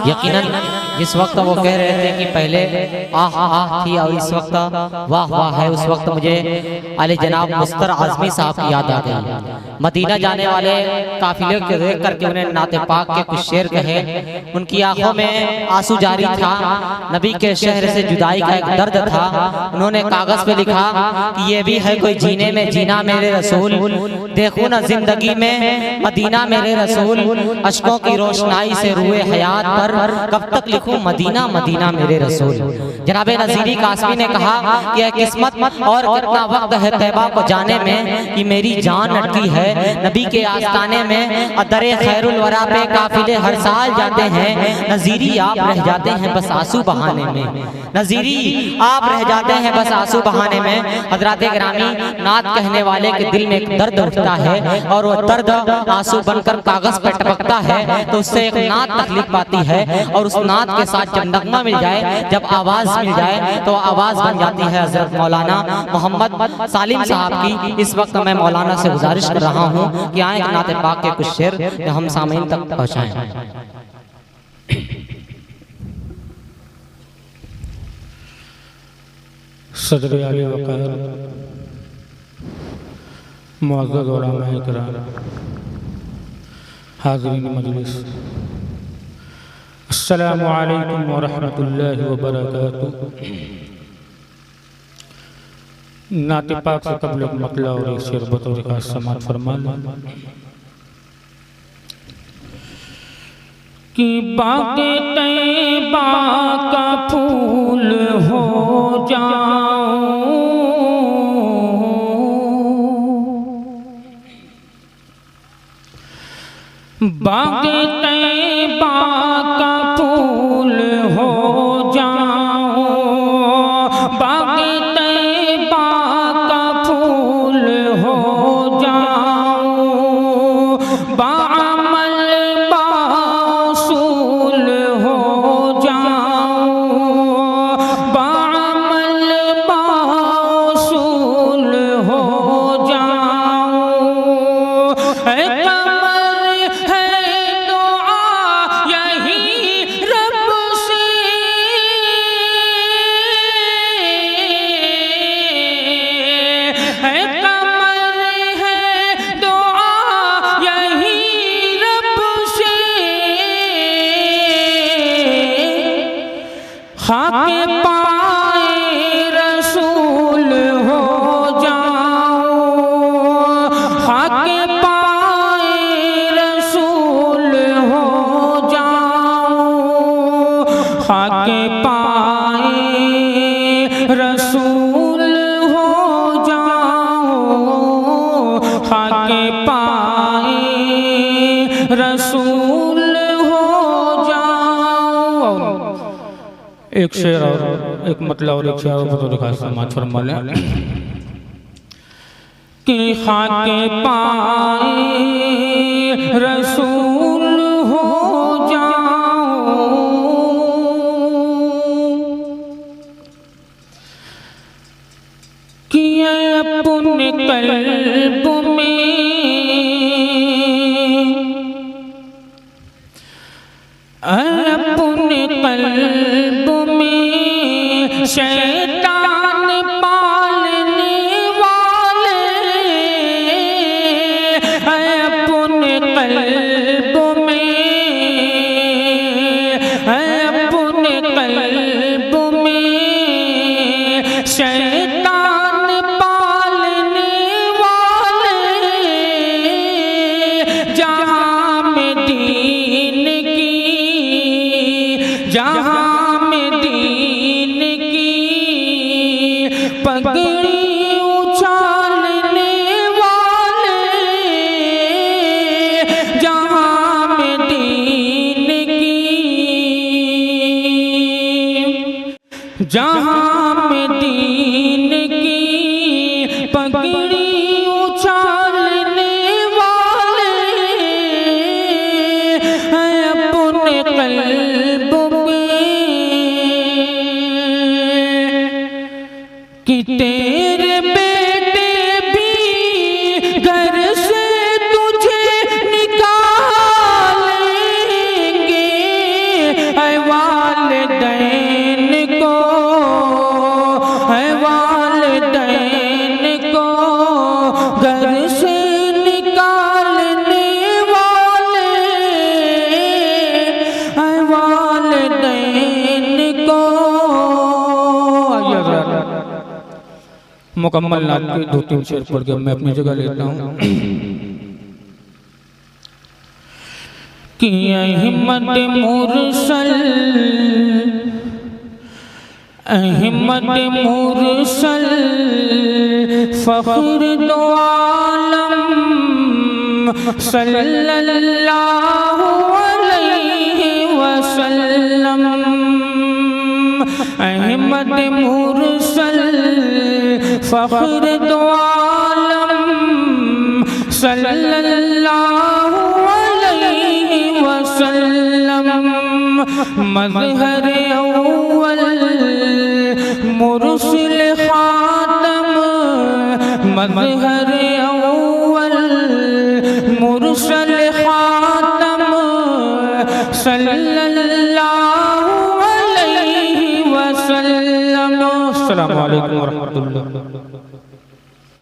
यकीनन जिस वक्त वो कह रहे थे कि पहले आह आह थी और इस वक्त वाह वाह है, उस वक्त मुझे आले जनाब मुस्तर आज़मी साहब की याद आ गई। मदीना जाने वाले काफिले को देख करके उन्हें नाते पाक के कुछ शेर कहे। उनकी आंखों में आंसू जारी था, नबी के शहर से जुदाई का एक दर्द था। उन्होंने कागज पे लिखा कि ये भी है कोई जीने में जीना मेरे रसूल, देखो ना जिंदगी में मदीना मेरे रसूल, अश्कों की रोशनाई से रुए हयात पर कब तक लिखूं मदीना मदीना मेरे रसूल। जनाबे नज़ीरी कासमी ने कहा कि यह किस्मत और कितना वक्त है तैबा को जाने में कि मेरी जान अटकी है नबी के आस्ताने में। अदरे खैरुल वरा पे काफिले हर साल जाते हैं, नज़ीरी आप रह जाते हैं बस आंसू बहाने में, नज़ीरी आप रह जाते हैं बस आंसू बहाने में। हजरात गिरामी, नात कहने वाले के दिल में एक दर्द उठता है और वो दर्द आंसू बनकर कागज पर टपकता है तो उससे एक नात तकलीफ पाती है और उस नात के साथ जब नगमा मिल जाए, जब आवाज मिल जाए तो आवाज बन जाती है हजरत मौलाना मोहम्मद सालिम साहब की। इस वक्त मैं मौलाना से गुजारिश कर रहा हूँ कि आए नाते पाक के कुछ शेर जो हम सामीन तक पहुँचाएं। सदर आले वक़ार मुअज़्ज़ज़ उलमा इकराम, हाज़रीन मजलिस, अस्सलामु अलैकुम व रहमतुल्लाहि व बरकातुहू। नाते पाक से कबल मतला और एक शेर बतौर खास समाअत फरमा कि बाग़े तैबा का फूल हो जाऊं, बाग़े तैबा का फूल हो जाऊं, बाग़े तैबा का फूल हो जाऊं, बाअमल बासूल हो जाऊं, बाअमल बासूल हो जाऊं। खाके पाए रसूल हो जाऊं, खाके पाए रसूल हो जाऊं, खाके पाए रसूल हो जाऊं, खाके पाए रसूल हो जाऊं। एक शेर और एक मतलब और एक शेर और बतौर खास समाअत फरमा लें कि खाके पाए रसूल हो जाऊं, कि अपने कल्ब में अपने कल्ब में शैतान पालने वाले, अपने कल्ब में अपने कल्ब में शैतान पालने वाले, जहाँ में दीन की, जहाँ में दीन की पगड़ी उछालने वाले, जहाँ में दीन की, जहाँ में दीन की पगड़ी उछालने वाले, अपने कल्ब कि तेरे बेटे भी घर से तुझे निकालेंगे, मुकम्मल नात के 2-3 शेर पढ़ के मैं अपनी जगह लेता हूँ। कि अहमद मुरसल फख्र दो आलम सल्लल्लाहु अलैहि वसल्लम। अहमद मुरसल फख्र दो आलम सल्लल्लाहु अलैहि वसल्लम। मज़हर अव्वल मुरसिल खातम, मज़हर अव्वल मुरसिल खातम सल्लल्लाहु अलैहि वसल्लम। अस्सलामु अलैकुम व रहमतुल्लाह।